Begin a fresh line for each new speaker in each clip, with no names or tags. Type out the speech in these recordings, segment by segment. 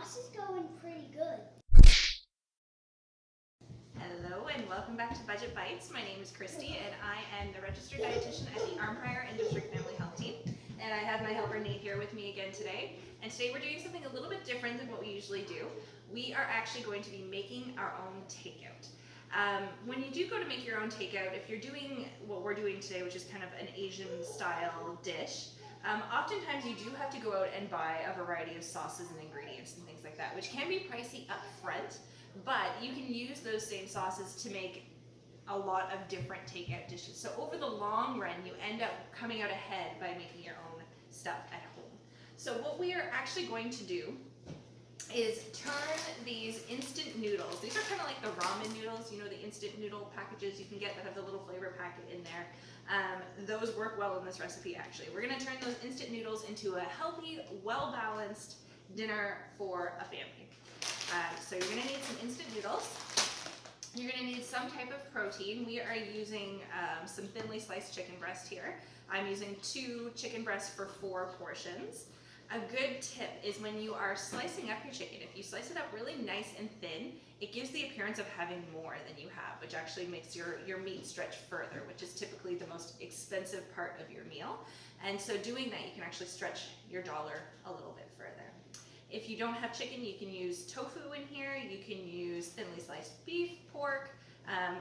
sauce is going pretty good.
Hello and welcome back to Budget Bites. My name is Christy and I am the registered dietitian at the Armpire and District Family Health Team. And I have my helper Nate here with me again today. And today we're doing something a little bit different than what we usually do. We are actually going to be making our own takeout. When you do go to make your own takeout, if you're doing what we're doing today, which is kind of an Asian style dish, oftentimes you do have to go out and buy a variety of sauces and ingredients and things like that, which can be pricey up front, but you can use those same sauces to make a lot of different takeout dishes. So over the long run, you end up coming out ahead by making your own stuff at home. So what we are actually going to do is turn these instant noodles. These are kind of like the ramen noodles, you know, the instant noodle packages you can get that have the little flavor packet in there. Those work well in this recipe actually. We're gonna turn those instant noodles into a healthy, well-balanced dinner for a family. So you're gonna need some instant noodles. You're gonna need some type of protein. We are using some thinly sliced chicken breast here. I'm using 2 chicken breasts for 4 portions. A good tip is when you are slicing up your chicken, if you slice it up really nice and thin, it gives the appearance of having more than you have, which actually makes your meat stretch further, which is typically the most expensive part of your meal. And so doing that, you can actually stretch your dollar a little bit further. If you don't have chicken, you can use tofu in here, you can use thinly sliced beef, pork,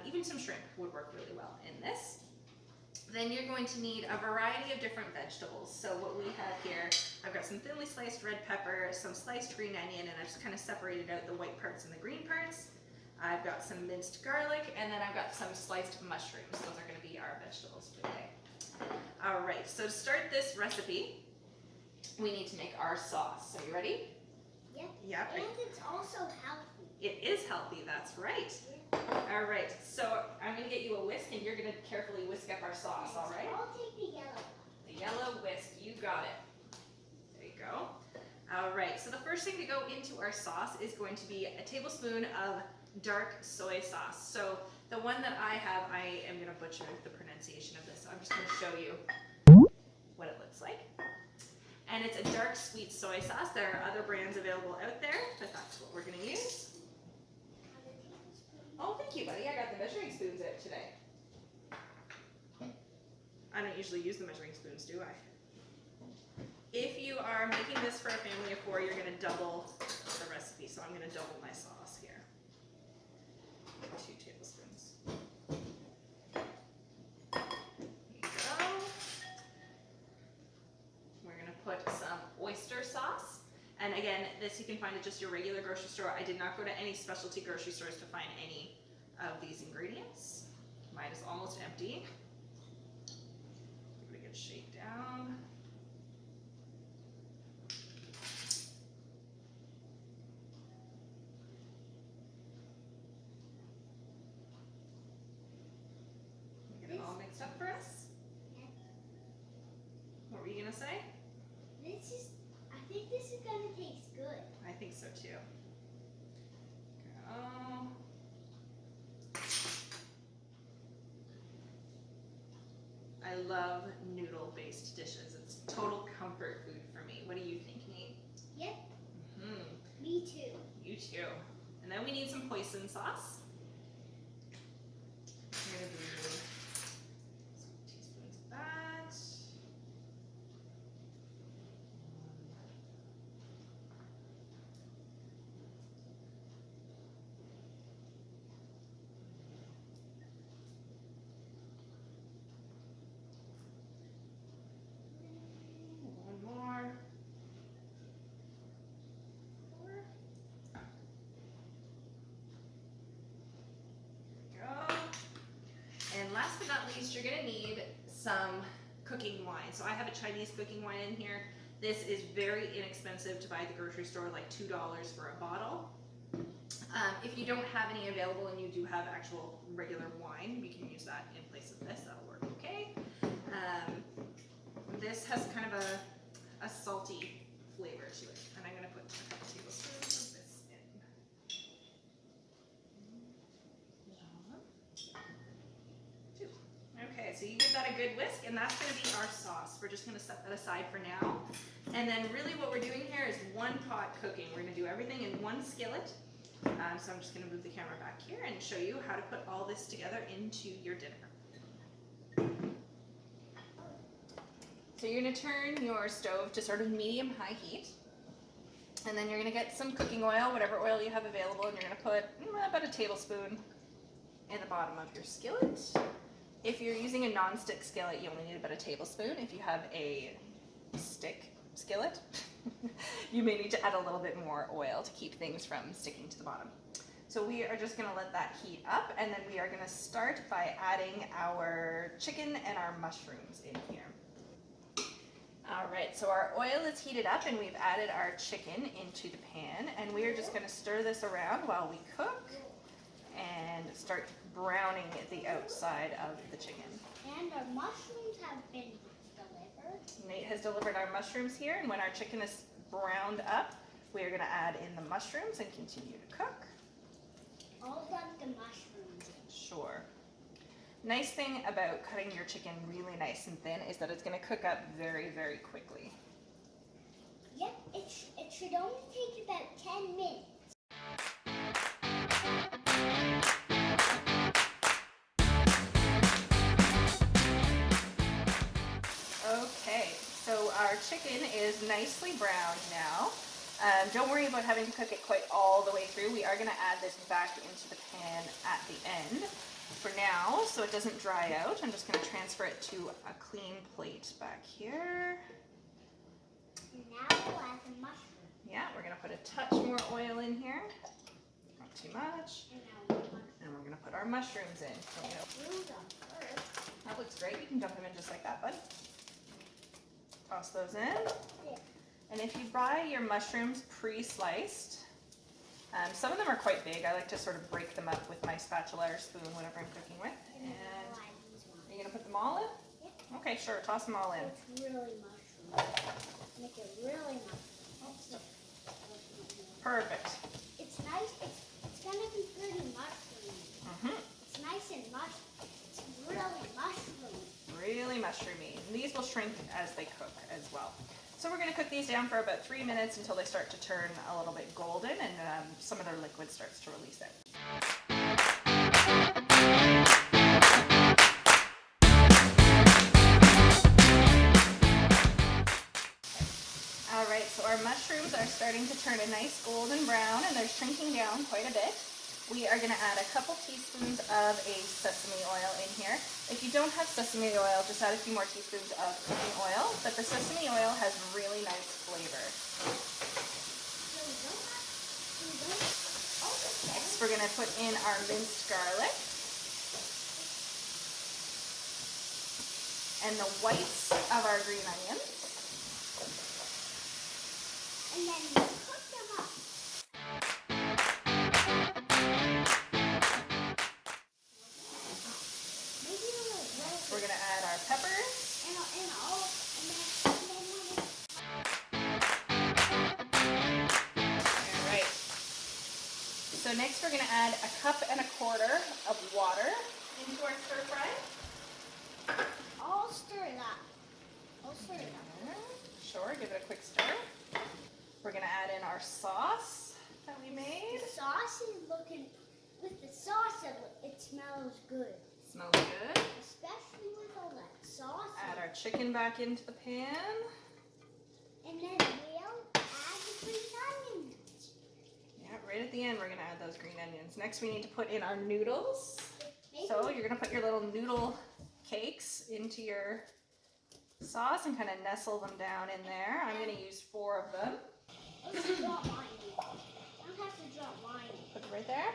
even some shrimp would work really well in this. Then you're going to need a variety of different vegetables. So what we have here, I've got some thinly sliced red pepper, some sliced green onion, and I've just kind of separated out the white parts and the green parts. I've got some minced garlic, and then I've got some sliced mushrooms. Those are going to be our vegetables for today. All right, so to start this recipe, we need to make our sauce. So you ready?
Yep.
Yep.
And it's also healthy.
It is healthy, that's right. All right, so I'm gonna get you a whisk and you're gonna carefully whisk up our sauce, all right?
I'll take the yellow.
The yellow whisk, you got it. There you go. All right, so the first thing to go into our sauce is going to be a tablespoon of dark soy sauce. So the one that I have, I am gonna butcher the pronunciation of this, so I'm just gonna show you what it looks like. And it's a dark sweet soy sauce. There are other brands available out there, but that's what we're gonna use. Oh, thank you, buddy. I got the measuring spoons out today. I don't usually use the measuring spoons, do I? If you are making this for a family of 4, you're going to double the recipe. So I'm going to double my sauce here. 2 tablespoons. There you go. We're going to put some oyster sauce. And again, this you can find at just your regular grocery store. I did not go to any specialty grocery stores to find any of these ingredients. Mine is almost empty. Give it a good shake down. Get it all mixed up for us. What were you gonna say?
I think this is gonna taste good.
I think so too. Go. I love noodle-based dishes. It's total comfort food for me. What do you think, Nate?
Yep.
Mm-hmm.
Me too.
You too. And then we need some hoisin sauce. We're gonna do some teaspoons of that. One more. And last but not least, you're gonna need some cooking wine. So I have a Chinese cooking wine in here. This is very inexpensive to buy at the grocery store, like $2 for a bottle. If you don't have any available and you do have actual regular wine, you can use that in place of this. That'll work okay. This has kind of a salty flavor to it. And I'm gonna put a couple tablespoons of this in. Okay, so you give that a good whisk, and that's going to be our sauce. We're just going to set that aside for now. And then really what we're doing here is one pot cooking. We're going to do everything in one skillet. So I'm just going to move the camera back here and show you how to put all this together into your dinner. So you're going to turn your stove to sort of medium-high heat. And then you're going to get some cooking oil, whatever oil you have available, and you're going to put about a tablespoon in the bottom of your skillet. If you're using a non-stick skillet, you only need about a tablespoon. If you have a stick skillet, you may need to add a little bit more oil to keep things from sticking to the bottom. So we are just going to let that heat up, and then we are going to start by adding our chicken and our mushrooms in here. All right, so our oil is heated up and we've added our chicken into the pan, and we are just going to stir this around while we cook and start browning the outside of the chicken.
And our mushrooms have been delivered.
Nate has delivered our mushrooms here, and when our chicken is browned up, we are going to add in the mushrooms and continue to cook.
All of the mushrooms.
Sure. Nice thing about cutting your chicken really nice and thin is that it's going to cook up very, very quickly.
Yep, it should only take about 10 minutes.
Okay, so our chicken is nicely browned now. Don't worry about having to cook it quite all the way through. We are going to add this back into the pan at the end. For now, so it doesn't dry out, I'm just going to transfer it to a clean plate back here.
And now we'll add the mushroom.
Yeah, we're going to put a touch more oil in here. Not too much. And we're going to put our mushrooms in. That looks great. You can dump them in just like that, bud. Toss those in.
Yeah.
And if you buy your mushrooms pre-sliced, some of them are quite big. I like to sort of break them up with my spatula or spoon, whatever I'm cooking with. And are you going to put them all in?
Yeah.
Okay, sure. Toss them all in.
It's really mushroom. Make it really mushroom.
Perfect.
It's nice. It's going to be pretty mushroomy. It's nice and it's really mushroomy.
Really mushroomy. And these will shrink as they cook as well. So we're going to cook these down for about 3 minutes until they start to turn a little bit golden and some of their liquid starts to release out. All right, so our mushrooms are starting to turn a nice golden brown and they're shrinking down quite a bit. We are going to add a couple teaspoons of a sesame oil in here. If you don't have sesame oil, just add a few more teaspoons of cooking oil, but the sesame oil has really nice flavor. Next, we're going to put in our minced garlic and the whites of our green onions.
And then cook them up.
We're going to add our peppers. All right. So next we're going to add 1.25 cups of water into our stir fry.
I'll stir it up.
Sure, give it a quick stir. We're going to add in our sauce that we made.
The sauce is looking, with the sauce, it smells good.
Smells good.
Especially with all that sauce.
Add our chicken back into the pan.
And then we'll add the green onions.
Yeah, right at the end we're going to add those green onions. Next we need to put in our noodles. So you're going to put your little noodle cakes into your sauce and kind of nestle them down in there. I'm going to use 4 of them.
Let's drop mine in. I don't have to drop mine in.
Put it right there.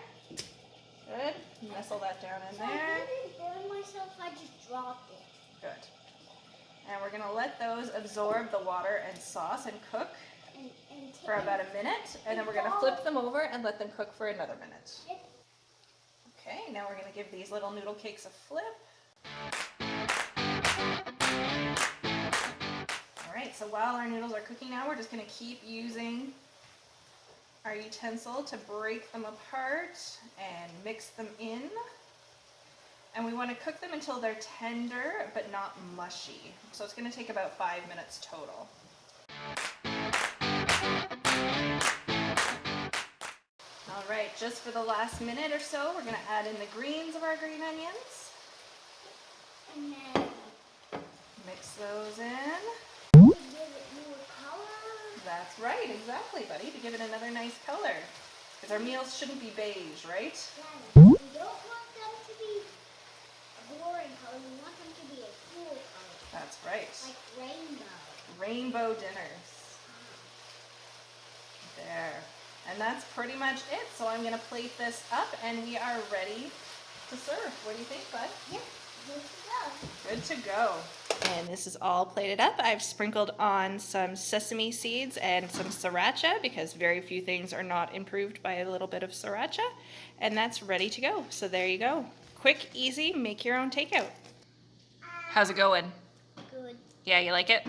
Good. Nestle that down in
So I
there.
didn't burn myself, I just dropped it.
Good. And we're going to let those absorb the water and sauce and cook for about a minute. And then we're going to flip them over and let them cook for another minute.
Yep.
Okay, now we're going to give these little noodle cakes a flip. Alright, so while our noodles are cooking now, we're just going to keep using our utensil to break them apart and mix them in. And we want to cook them until they're tender but not mushy. So it's going to take about 5 minutes total. All right, just for the last minute or so, we're going to add in the greens of our green onions.
And then
Mix those in.
give it more color.
That's right, exactly, buddy, to give it another nice color. Because our meals shouldn't be beige, right?
Yeah, we don't want them to be a boring color. We want them to be a cool color.
That's right.
Like rainbow.
Rainbow dinners. There. And that's pretty much it. So I'm going to plate this up and we are ready to serve. What do you think, bud?
Yep, good to go.
Good to go. And this is all plated up. I've sprinkled on some sesame seeds and some sriracha because very few things are not improved by a little bit of sriracha. And that's ready to go. So there you go. Quick, easy, make your own takeout. How's it going?
Good.
Yeah, you like it?